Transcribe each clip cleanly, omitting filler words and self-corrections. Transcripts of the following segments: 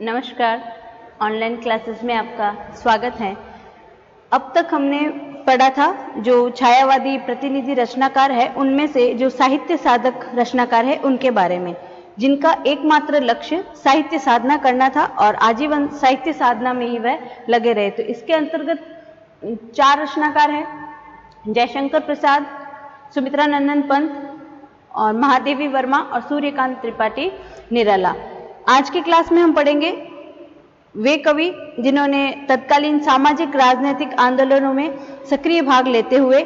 नमस्कार, online classes में आपका स्वागत है। अब तक हमने पढ़ा था जो छायावादी प्रतिनिधि रचनाकार है उनमें से जो साहित्य साधक रचनाकार है उनके बारे में, जिनका एकमात्र लक्ष्य साहित्य साधना करना था और आजीवन साहित्य साधना में ही वह लगे रहे। तो इसके अंतर्गत 4 रचनाकार हैं, जयशंकर प्रसाद, सुमित्रा नंदन पंत और महादेवी वर्मा और सूर्यकांत त्रिपाठी निराला। आज की क्लास में हम पढ़ेंगे वे कवि जिन्होंने तत्कालीन सामाजिक राजनीतिक आंदोलनों में सक्रिय भाग लेते हुए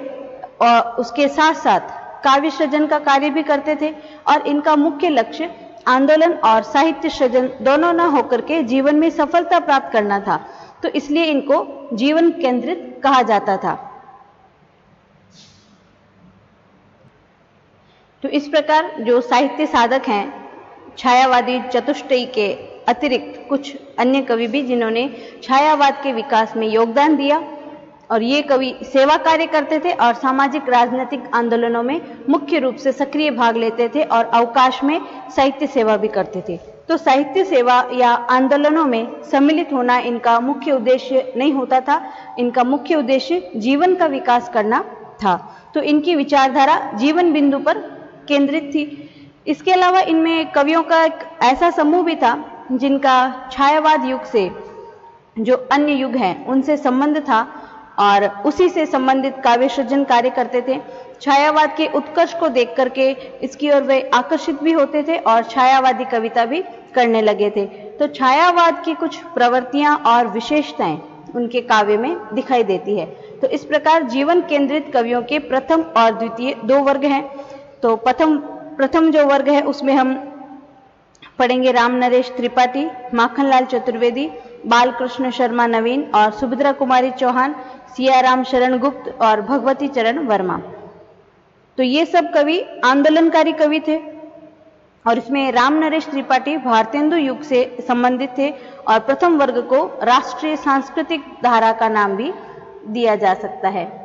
और उसके साथ साथ काव्य सृजन का कार्य भी करते थे और इनका मुख्य लक्ष्य आंदोलन और साहित्य सृजन दोनों न होकर के जीवन में सफलता प्राप्त करना था। तो इसलिए इनको जीवन केंद्रित कहा जाता था। तो इस प्रकार जो साहित्य साधक हैं, छायावादी चतुष्टयी के अतिरिक्त कुछ अन्य कवि भी जिन्होंने छायावाद के विकास में योगदान दिया, और ये कवि सेवा कार्य करते थे और सामाजिक राजनीतिक आंदोलनों में मुख्य रूप से सक्रिय भाग लेते थे और अवकाश में साहित्य सेवा भी करते थे। तो साहित्य सेवा या आंदोलनों में सम्मिलित होना इनका मुख्य उद्देश्य नहीं होता था, इनका मुख्य उद्देश्य जीवन का विकास करना था। तो इनकी विचारधारा जीवन बिंदु पर केंद्रित थी। इसके अलावा इनमें कवियों का एक ऐसा समूह भी था जिनका छायावाद युग से जो अन्य युग हैं उनसे संबंध था और उसी से संबंधित काव्य सृजन कार्य करते थे। छायावाद के उत्कर्ष को देख करके इसकी ओर वे आकर्षित भी होते थे और छायावादी कविता भी करने लगे थे। तो छायावाद की कुछ प्रवृत्तियां और विशेषताएं उनके काव्य में दिखाई देती है। तो इस प्रकार जीवन केंद्रित कवियों के प्रथम और द्वितीय 2 वर्ग हैं। तो प्रथम जो वर्ग है उसमें हम पढ़ेंगे राम नरेश त्रिपाठी, माखनलाल चतुर्वेदी, बालकृष्ण शर्मा नवीन और सुभद्रा कुमारी चौहान, सियाराम शरण गुप्त और भगवती चरण वर्मा। तो ये सब कवि आंदोलनकारी कवि थे और इसमें राम नरेश त्रिपाठी भारतेंदु युग से संबंधित थे और प्रथम वर्ग को राष्ट्रीय सांस्कृतिक धारा का नाम भी दिया जा सकता है।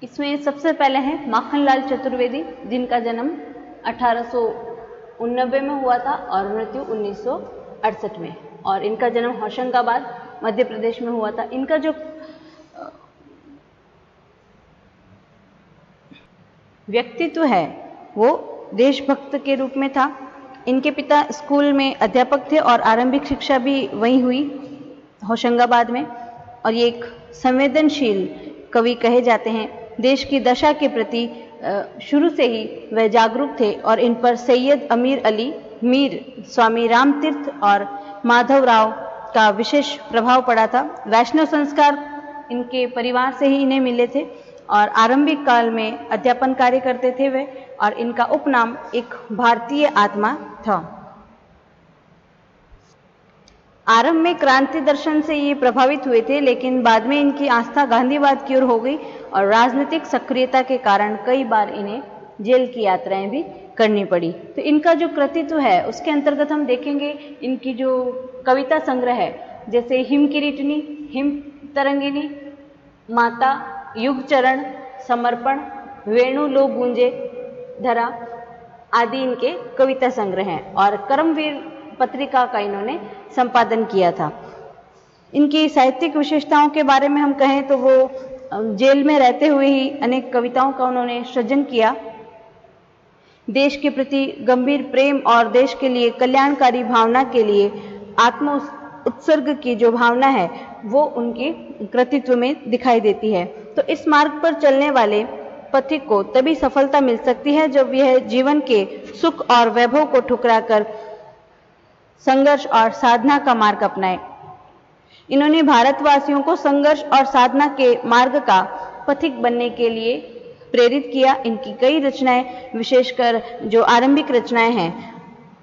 इसमें सबसे पहले हैं माखनलाल चतुर्वेदी, जिनका जन्म 1889 में हुआ था और मृत्यु 1968 में, और इनका जन्म होशंगाबाद मध्य प्रदेश में हुआ था। इनका जो व्यक्तित्व है वो देशभक्त के रूप में था। इनके पिता स्कूल में अध्यापक थे और आरंभिक शिक्षा भी वहीं हुई होशंगाबाद में, और ये एक संवेदनशील कवि कहे जाते हैं। देश की दशा के प्रति शुरू से ही वह जागरूक थे और इन पर सैयद अमीर अली मीर, स्वामी रामतीर्थ और माधवराव का विशेष प्रभाव पड़ा था। वैष्णव संस्कार इनके परिवार से ही इन्हें मिले थे और आरंभिक काल में अध्यापन कार्य करते थे वे, और इनका उपनाम एक भारतीय आत्मा था। आरंभ में क्रांति दर्शन से ये प्रभावित हुए थे, लेकिन बाद में इनकी आस्था गांधीवाद की ओर हो गई और राजनीतिक सक्रियता के कारण कई बार इन्हें जेल की यात्राएं भी करनी पड़ी। तो इनका जो कृतित्व है उसके अंतर्गत हम देखेंगे इनकी जो कविता संग्रह है, जैसे हिम किरीटनी, हिम तरंगिनी, माता, युग चरण, समर्पण, वेणु लो गूंजे धरा आदि इनके कविता संग्रह हैं, और कर्मवीर पत्रिका का इन्होंने संपादन किया था। इनकी साहित्यिक विशेषताओं के बारे में हम कहें तो वो जेल में रहते हुए ही अनेक कविताओं का उन्होंने सृजन किया। देश के प्रति गंभीर प्रेम और देश के लिए कल्याणकारी भावना के लिए आत्म उत्सर्ग की जो भावना है वो उनके कृतित्व में दिखाई देती है। तो इस मार्ग पर चलने वाले पथिक को तभी सफलता मिल सकती है जब यह जीवन के सुख और वैभव को ठुकराकर संघर्ष और साधना का मार्ग अपनाए। इन्होंने भारतवासियों को संघर्ष और साधना के मार्ग का पथिक बनने के लिए प्रेरित किया। इनकी कई रचनाएं, विशेषकर जो आरंभिक रचनाएं हैं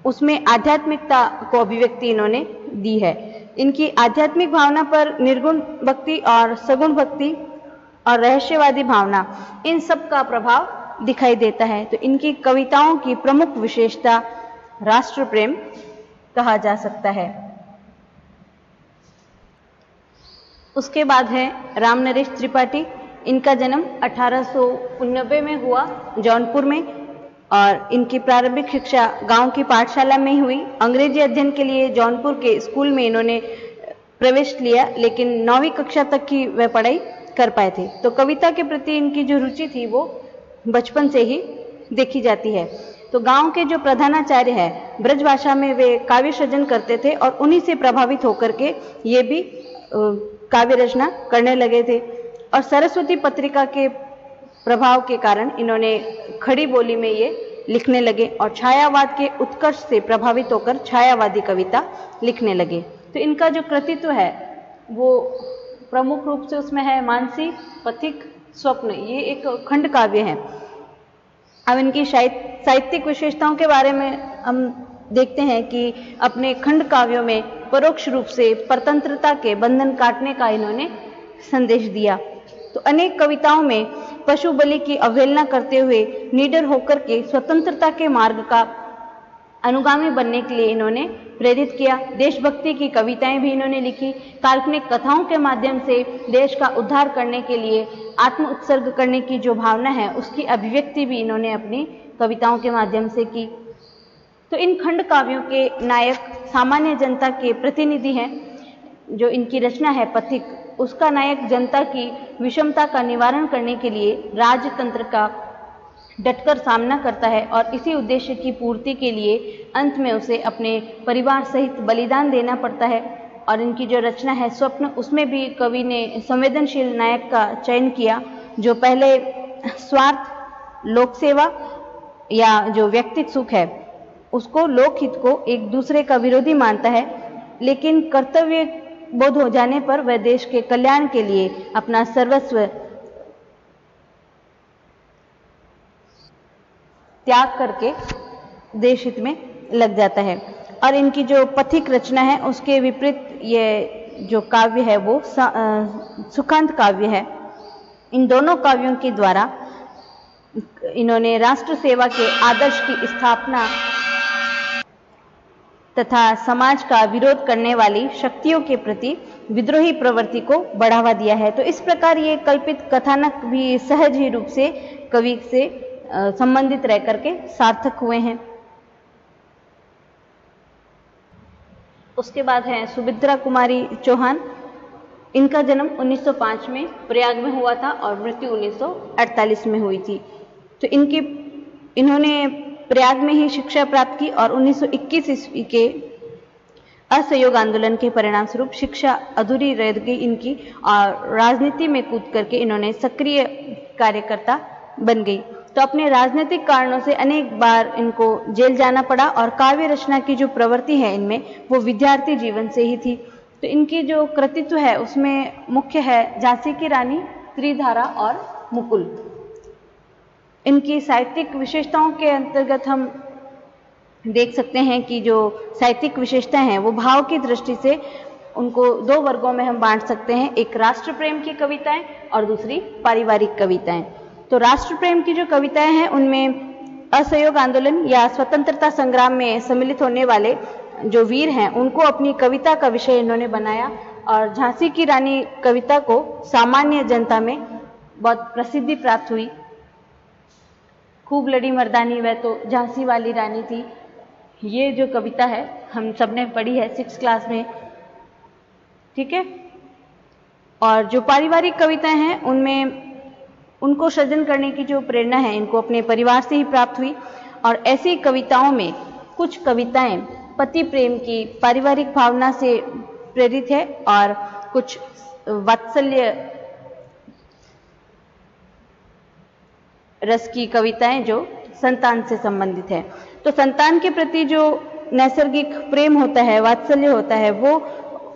उसमें आध्यात्मिकता को अभिव्यक्ति इन्होंने दी है। इनकी आध्यात्मिक भावना पर निर्गुण भक्ति और सगुण भक्ति और रहस्यवादी भावना, इन सब का प्रभाव दिखाई देता है। तो इनकी कविताओं की प्रमुख विशेषता राष्ट्र प्रेम कहा जा सकता है। उसके बाद है राम नरेश त्रिपाठी। इनका जन्म 1889 में हुआ जौनपुर में और इनकी प्रारंभिक शिक्षा गांव की पाठशाला में ही हुई। अंग्रेजी अध्ययन के लिए जौनपुर के स्कूल में इन्होंने प्रवेश लिया, लेकिन 9वीं कक्षा तक की वह पढ़ाई कर पाए थे। तो कविता के प्रति इनकी जो रुचि थी वो बचपन से ही देखी जाती है। तो गांव के जो प्रधानाचार्य है ब्रजभाषा में वे काव्य सृजन करते थे और उन्हीं से प्रभावित होकर के ये भी काव्य रचना करने लगे थे। और सरस्वती पत्रिका के प्रभाव के कारण इन्होंने खड़ी बोली में ये लिखने लगे और छायावाद के उत्कर्ष से प्रभावित होकर छायावादी कविता लिखने लगे। तो इनका जो कृतित्व है वो प्रमुख रूप से उसमें है मानसी, पथिक, स्वप्न, ये एक खंड काव्य है। अब इनकी साहित्यिक विशेषताओं के बारे में हम देखते हैं कि अपने खंड काव्यों में परोक्ष रूप से परतंत्रता के बंधन काटने का इन्होंने संदेश दिया। तो अनेक कविताओं में पशु बलि की अवहेलना करते हुए निडर होकर के स्वतंत्रता के मार्ग का अनुगामी बनने के लिए इन्होंने प्रेरित किया। देशभक्ति की कविताएं भी इन्होंने लिखी। काल्पनिक कथाओं के माध्यम से देश का उद्धार करने के लिए आत्म उत्सर्ग करने की जो भावना है उसकी अभिव्यक्ति भी इन्होंने अपनी कविताओं के माध्यम से की। तो इन खंड काव्यों के नायक सामान्य जनता के प्रतिनिधि हैं। जो इनकी रचना है पथिक, उसका नायक जनता की विषमता का निवारण करने के लिए राजतंत्र का डटकर सामना करता है और इसी उद्देश्य की पूर्ति के लिए अंत में उसे अपने परिवार सहित बलिदान देना पड़ता है। और इनकी जो रचना है स्वप्न, उसमें भी कवि ने संवेदनशील नायक का चयन किया जो पहले स्वार्थ, लोक सेवा या जो व्यक्तिगत सुख है उसको, लोकहित को एक दूसरे का विरोधी मानता है, लेकिन कर्तव्य बोध हो जाने पर वह देश के कल्याण के लिए अपना सर्वस्व त्याग करके देश हित में लग जाता है। और इनकी जो पथिक रचना है उसके विपरीत ये जो काव्य है वो सुखांत काव्य है। इन दोनों काव्यों के द्वारा इन्होंने राष्ट्र सेवा के आदर्श की स्थापना तथा समाज का विरोध करने वाली शक्तियों के प्रति विद्रोही प्रवृत्ति को बढ़ावा दिया है। तो इस प्रकार ये कल्पित कथानक भी सहज ही रूप से कवि से संबंधित रह करके सार्थक हुए हैं। उसके बाद है सुभद्रा कुमारी चौहान। इनका जन्म 1905 में प्रयाग में हुआ था और मृत्यु 1948 में हुई थी। तो इन्होंने प्रयाग में ही शिक्षा प्राप्त की और 1921 ईस्वी के असहयोग आंदोलन के परिणाम स्वरूप शिक्षा अधूरी रह गई इनकी और राजनीति में कूद करके इन्होंने सक्रिय कार्यकर्ता बन गई। तो अपने राजनीतिक कारणों से अनेक बार इनको जेल जाना पड़ा और काव्य रचना की जो प्रवृत्ति है इनमें वो विद्यार्थी जीवन से ही थी। तो इनकी जो कृतित्व है उसमें मुख्य है झांसी की रानी, त्रिधारा और मुकुल। इनकी साहित्यिक विशेषताओं के अंतर्गत हम देख सकते हैं कि जो साहित्यिक विशेषताएं हैं वो भाव की दृष्टि से उनको दो वर्गों में हम बांट सकते हैं, एक राष्ट्र प्रेम की कविताएं और दूसरी पारिवारिक कविताएं। तो राष्ट्र प्रेम की जो कविताएं हैं उनमें असहयोग आंदोलन या स्वतंत्रता संग्राम में सम्मिलित होने वाले जो वीर हैं उनको अपनी कविता का विषय इन्होंने बनाया और झांसी की रानी कविता को सामान्य जनता में बहुत प्रसिद्धि प्राप्त हुई। खूब लड़ी मर्दानी वह तो झांसी वाली रानी थी, ये जो कविता है हम सबने पढ़ी है 6th क्लास में, ठीक है। और जो पारिवारिक कविताएं हैं उनमें उनको सृजन करने की जो प्रेरणा है इनको अपने परिवार से ही प्राप्त हुई और ऐसी कविताओं में कुछ कविताएं पति प्रेम की पारिवारिक भावना से प्रेरित है और कुछ वात्सल्य रस की कविताएं जो संतान से संबंधित है। तो संतान के प्रति जो नैसर्गिक प्रेम होता है, वात्सल्य होता है, वो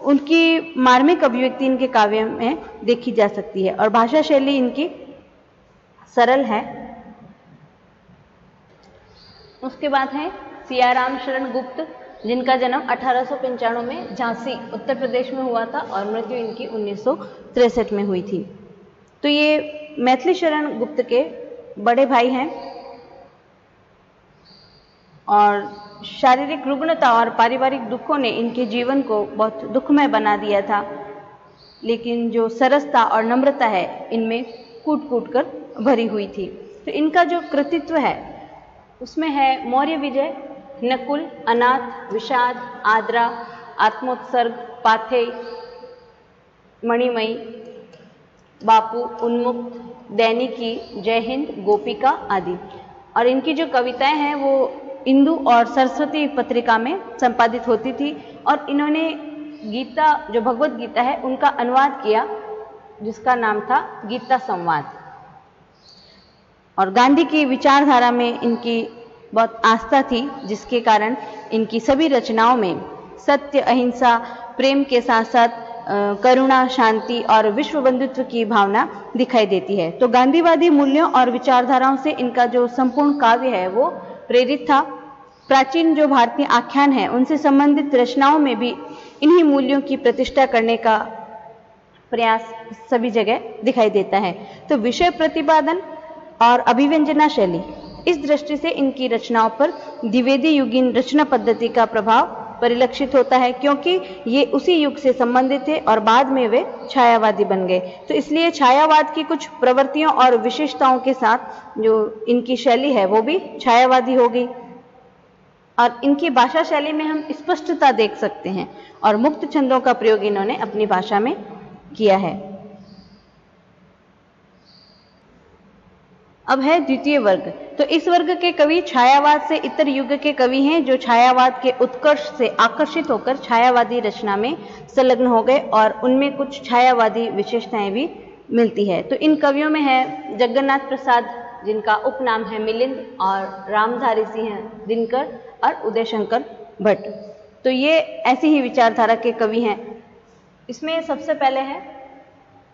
उनकी मार्मिक अभिव्यक्ति इनके काव्य में देखी जा सकती है और भाषा शैली इनकी सरल है। उसके बाद है सियाराम शरण गुप्त, जिनका जन्म 1895 में झांसी उत्तर प्रदेश में हुआ था और मृत्यु इनकी 1963 में हुई थी। तो ये मैथिली शरण गुप्त के बड़े भाई हैं और शारीरिक रुग्णता और पारिवारिक दुखों ने इनके जीवन को बहुत दुखमय बना दिया था, लेकिन जो सरसता और नम्रता है इनमें कूट कूट कर भरी हुई थी। तो इनका जो कृतित्व है उसमें है मौर्य विजय, नकुल, अनाथ, विषाद, आद्रा, आत्मोत्सर्ग, पाथेय, मणिमयी, बापू, उन्मुक्त, दैनिकी, जय हिंद, गोपिका आदि। और इनकी जो कविताएं हैं वो इंदु और सरस्वती पत्रिका में संपादित होती थी और इन्होंने गीता, जो भगवत गीता है, उनका अनुवाद किया जिसका नाम था गीता संवाद। और गांधी की विचारधारा में इनकी बहुत आस्था थी, जिसके कारण इनकी सभी रचनाओं में सत्य, अहिंसा, प्रेम के साथ साथ करुणा, शांति और विश्व बंधुत्व की भावना दिखाई देती है। तो गांधीवादी मूल्यों और विचारधाराओं से इनका जो संपूर्ण काव्य है वो प्रेरित था। प्राचीन जो भारतीय आख्यान है उनसे संबंधित रचनाओं में भी इन्हीं मूल्यों की प्रतिष्ठा करने का प्रयास सभी जगह दिखाई देता है। तो विषय प्रतिपादन और अभिव्यंजना शैली, इस दृष्टि से इनकी रचनाओं पर द्विवेदी युगीन रचना पद्धति का प्रभाव परिलक्षित होता है, क्योंकि ये उसी युग से संबंधित थे और बाद में वे छायावादी बन गए। तो इसलिए छायावाद की कुछ प्रवृत्तियों और विशेषताओं के साथ जो इनकी शैली है वो भी छायावादी हो गई। और इनकी भाषा शैली में हम स्पष्टता देख सकते हैं और मुक्त छंदों का प्रयोग इन्होंने अपनी भाषा में किया है। अब है द्वितीय वर्ग। तो इस वर्ग के कवि छायावाद से इतर युग के कवि हैं जो छायावाद के उत्कर्ष से आकर्षित होकर छायावादी रचना में संलग्न हो गए और उनमें कुछ छायावादी विशेषताएं भी मिलती है। तो इन कवियों में है जगन्नाथ प्रसाद, जिनका उपनाम है मिलिंद, और रामधारी सिंह दिनकर और उदय शंकर भट्ट। तो ये ऐसी ही विचारधारा के कवि हैं। इसमें सबसे पहले है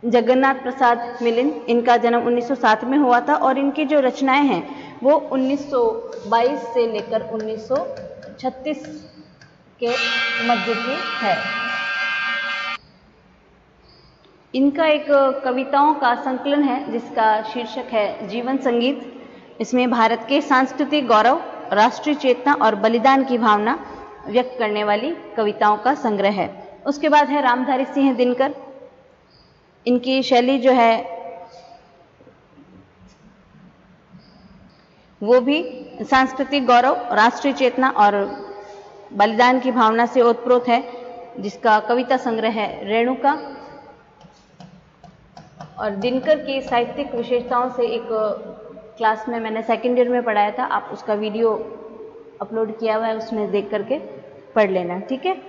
जगन्नाथ प्रसाद मिलिंद। इनका जन्म 1907 में हुआ था और इनकी जो रचनाएं हैं वो 1922 से लेकर 1936 के मध्य की है। इनका एक कविताओं का संकलन है जिसका शीर्षक है जीवन संगीत। इसमें भारत के सांस्कृतिक गौरव, राष्ट्रीय चेतना और बलिदान की भावना व्यक्त करने वाली कविताओं का संग्रह है। उसके बाद है रामधारी सिंह दिनकर। इनकी शैली जो है वो भी सांस्कृतिक गौरव, राष्ट्रीय चेतना और बलिदान की भावना से ओतप्रोत है, जिसका कविता संग्रह है रेणुका। और दिनकर की साहित्यिक विशेषताओं से एक क्लास में मैंने सेकेंड ईयर में पढ़ाया था, आप उसका वीडियो अपलोड किया हुआ है, उसमें देख करके पढ़ लेना, ठीक है।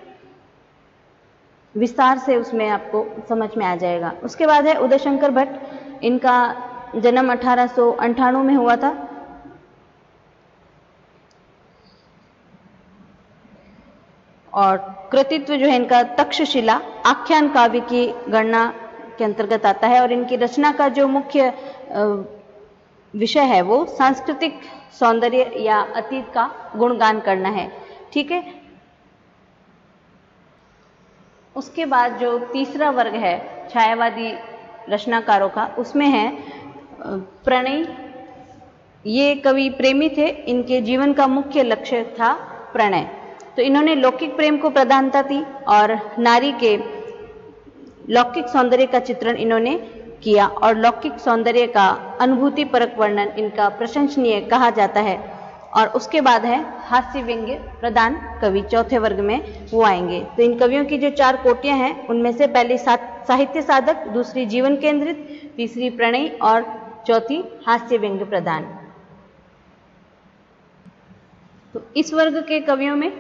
विस्तार से उसमें आपको समझ में आ जाएगा। उसके बाद है उदय शंकर भट्ट। इनका जन्म 1898 में हुआ था और कृतित्व जो है इनका तक्षशिला आख्यान काव्य की गणना के अंतर्गत आता है। और इनकी रचना का जो मुख्य विषय है वो सांस्कृतिक सौंदर्य या अतीत का गुणगान करना है, ठीक है। उसके बाद जो तीसरा वर्ग है छायावादी रचनाकारों का, उसमें है प्रणय। ये कवि प्रेमी थे, इनके जीवन का मुख्य लक्ष्य था प्रणय। तो इन्होंने लौकिक प्रेम को प्रधानता दी और नारी के लौकिक सौंदर्य का चित्रण इन्होंने किया और लौकिक सौंदर्य का अनुभूति परक वर्णन इनका प्रशंसनीय कहा जाता है। और उसके बाद है हास्य व्यंग्य प्रधान कवि, चौथे वर्ग में वो आएंगे। तो इन कवियों की जो 4 कोटियां हैं उनमें से पहली साहित्य साधक, दूसरी जीवन केंद्रित, तीसरी प्रणय और चौथी हास्य व्यंग्य प्रधान। तो इस वर्ग के कवियों में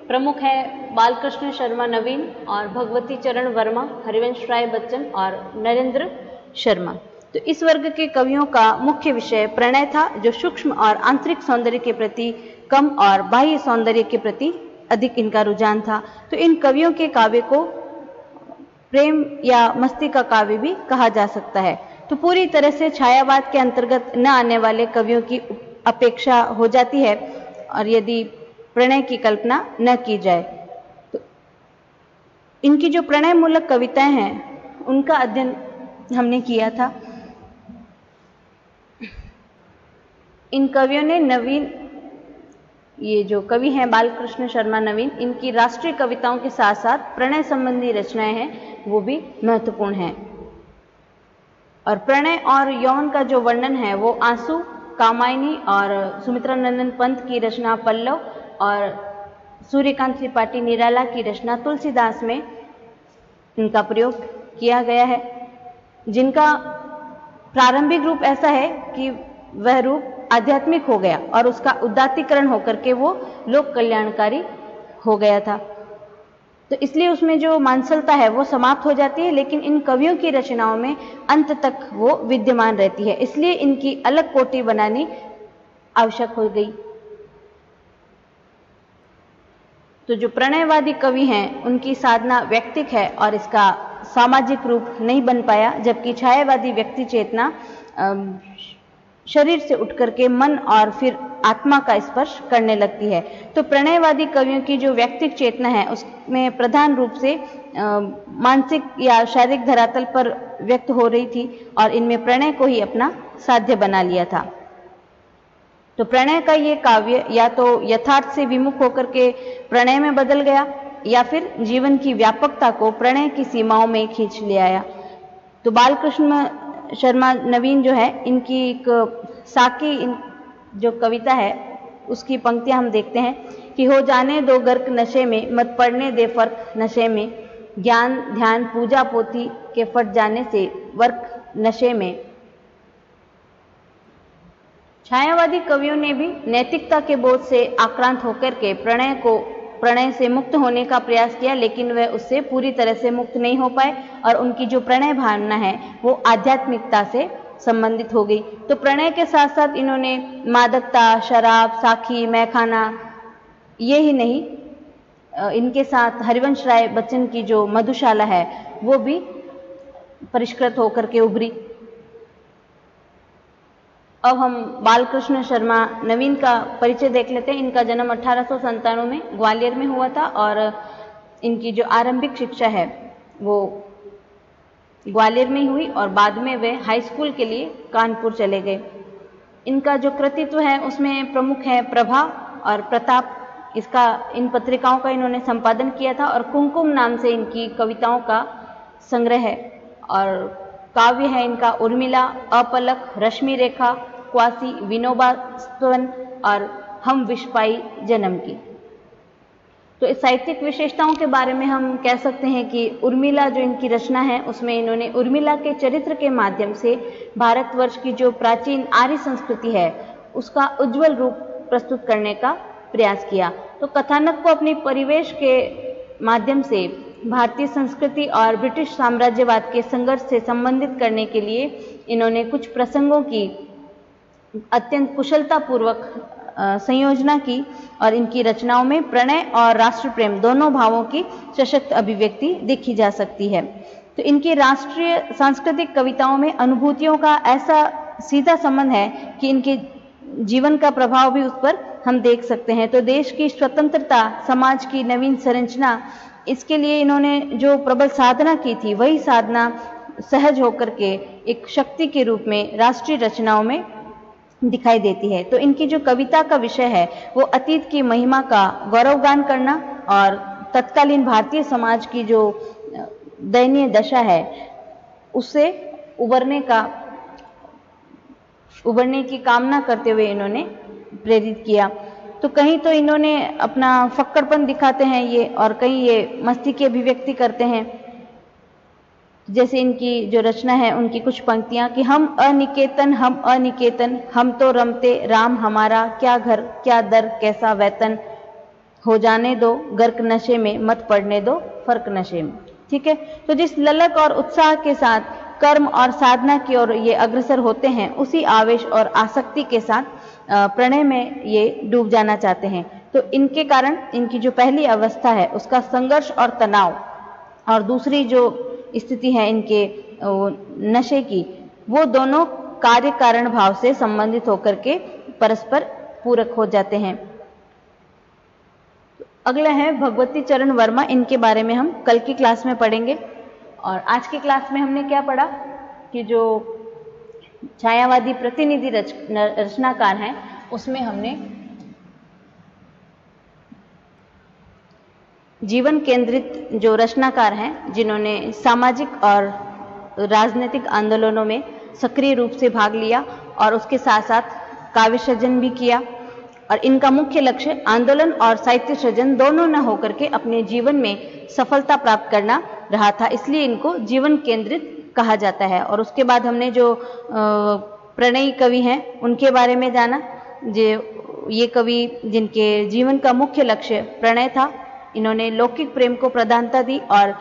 प्रमुख है बालकृष्ण शर्मा नवीन और भगवती चरण वर्मा, हरिवंश राय बच्चन और नरेंद्र शर्मा। तो इस वर्ग के कवियों का मुख्य विषय प्रणय था, जो सूक्ष्म और आंतरिक सौंदर्य के प्रति कम और बाह्य सौंदर्य के प्रति अधिक इनका रुझान था। तो इन कवियों के काव्य को प्रेम या मस्ती का काव्य भी कहा जा सकता है। तो पूरी तरह से छायावाद के अंतर्गत न आने वाले कवियों की अपेक्षा हो जाती है और यदि प्रणय की कल्पना न की जाए। तो इनकी जो प्रणय मूलक कविताएं हैं उनका अध्ययन हमने किया था। इन कवियों ने नवीन, ये जो कवि हैं बालकृष्ण शर्मा नवीन, इनकी राष्ट्रीय कविताओं के साथ साथ प्रणय संबंधी रचनाएं हैं वो भी महत्वपूर्ण हैं। और प्रणय और यौन का जो वर्णन है वो आंसू, कामायनी और सुमित्रा नंदन पंत की रचना पल्लव और सूर्यकांत त्रिपाठी निराला की रचना तुलसीदास में इनका प्रयोग किया गया है, जिनका प्रारंभिक रूप ऐसा है कि वह रूप आध्यात्मिक हो गया और उसका उदात्तीकरण होकर के वो लोक कल्याणकारी हो गया था। तो इसलिए उसमें जो मांसलता है वो समाप्त हो जाती है, लेकिन इन कवियों की रचनाओं में अंत तक वो विद्यमान रहती है, इसलिए इनकी अलग कोटि बनानी आवश्यक हो गई। तो जो प्रणयवादी कवि हैं उनकी साधना व्यक्तिक है और इसका सामाजिक रूप नहीं बन पाया, जबकि छायावादी व्यक्ति चेतना शरीर से उठकर के मन और फिर आत्मा का स्पर्श करने लगती है। तो प्रणयवादी कवियों की जो व्यक्तिक चेतना है उसमें प्रधान रूप से मानसिक या शारीरिक धरातल पर व्यक्त हो रही थी और इनमें प्रणय को ही अपना साध्य बना लिया था। तो प्रणय का ये काव्य या तो यथार्थ से विमुख होकर के प्रणय में बदल गया या फिर जीवन की व्यापकता को प्रणय की सीमाओं में खींच ले आया। तो बालकृष्ण शर्मा नवीन जो है, इनकी एक साकी जो कविता है उसकी पंक्तियां हम देखते हैं कि हो जाने दो गर्क नशे में, मत पड़ने दे फर्क नशे में, ज्ञान ध्यान पूजा पोथी के फट जाने से वर्क नशे में। छायावादी कवियों ने भी नैतिकता के बोझ से आक्रांत होकर के प्रणय से मुक्त होने का प्रयास किया, लेकिन वह उससे पूरी तरह से मुक्त नहीं हो पाए और उनकी जो प्रणय भावना है वो आध्यात्मिकता से संबंधित हो गई। तो प्रणय के साथ साथ इन्होंने मादकता, शराब, साखी, मैखाना, ये ही नहीं, इनके साथ हरिवंश राय बच्चन की जो मधुशाला है वो भी परिष्कृत होकर के उभरी। अब हम बालकृष्ण शर्मा नवीन का परिचय देख लेते हैं। इनका जन्म 1897 में ग्वालियर में हुआ था और इनकी जो आरंभिक शिक्षा है वो ग्वालियर में ही हुई और बाद में वे हाई स्कूल के लिए कानपुर चले गए। इनका जो कृतित्व है उसमें प्रमुख है प्रभा और प्रताप। इन पत्रिकाओं का इन्होंने संपादन किया था और कुमकुम नाम से इनकी कविताओं का संग्रह है। और काव्य है इनका उर्मिला, अपलक, रश्मि रेखा, क्वासी, विनोबा स्तवन और हम विश्वाई जन्म की। तो इस साहित्यिक विशेषताओं के बारे में हम कह सकते हैं कि उर्मिला जो इनकी रचना है उसमें इन्होंने उर्मिला के चरित्र के माध्यम से भारतवर्ष की जो प्राचीन आर्य संस्कृति है उसका उज्जवल रूप प्रस्तुत करने का प्रयास किया। तो कथानक को अपने परिवेश के माध्यम से भारतीय संस्कृति और ब्रिटिश साम्राज्यवाद के संघर्ष से संबंधित करने के लिए इन्होंने कुछ प्रसंगों की अत्यंत कुशलतापूर्वक संयोजना की और इनकी रचनाओं में प्रणय और राष्ट्र प्रेम दोनों भावों की सशक्त अभिव्यक्ति देखी जा सकती है। तो इनकी राष्ट्रीय सांस्कृतिक कविताओं में अनुभूतियों का ऐसा सीधा संबंध है कि इनके जीवन का प्रभाव भी उस पर हम देख सकते हैं। तो देश की स्वतंत्रता, समाज की नवीन संरचना, इसके लिए इन्होंने जो प्रबल साधना की थी वही साधना सहज होकर के एक शक्ति के रूप में राष्ट्रीय रचनाओं में दिखाई देती है। तो इनकी जो कविता का विषय है वो अतीत की महिमा का गौरवगान करना और तत्कालीन भारतीय समाज की जो दयनीय दशा है उससे उबरने की कामना करते हुए इन्होंने प्रेरित किया। तो कहीं तो इन्होंने अपना फक्कड़पन दिखाते हैं ये, और कहीं ये मस्ती की अभिव्यक्ति करते हैं। जैसे इनकी जो रचना है उनकी कुछ पंक्तियां कि हम अनिकेतन, हम तो रमते राम हमारा, क्या घर क्या दर कैसा वेतन, हो जाने दो गर्क नशे में, मत पड़ने दो फर्क नशे में। ठीक है, तो जिस ललक और उत्साह के साथ कर्म और साधना की ओर ये अग्रसर होते हैं उसी आवेश और आसक्ति के साथ प्रणय में ये डूब जाना चाहते हैं। तो इनके कारण इनकी जो पहली अवस्था है उसका संघर्ष और तनाव, और दूसरी जो स्थिति है इनके नशे की, वो दोनों कार्य कारण भाव से संबंधित होकर के परस्पर पूरक हो जाते हैं। अगला है भगवती चरण वर्मा। इनके बारे में हम कल की क्लास में पढ़ेंगे। और आज की क्लास में हमने क्या पढ़ा कि जो छायावादी प्रतिनिधि रचनाकार हैं उसमें हमने जीवन केंद्रित जो रचनाकार हैं जिन्होंने सामाजिक और राजनीतिक आंदोलनों में सक्रिय रूप से भाग लिया और उसके साथ साथ काव्य सृजन भी किया। और इनका मुख्य लक्ष्य आंदोलन और साहित्य सृजन दोनों न होकर के अपने जीवन में सफलता प्राप्त करना रहा था, इसलिए इनको जीवन केंद्रित कहा जाता है। और उसके बाद हमने जो प्रणयी कवि हैं उनके बारे में जाना। ये कवि जिनके जीवन का मुख्य लक्ष्य प्रणय था, इन्होंने लौकिक प्रेम को प्रधानता दी और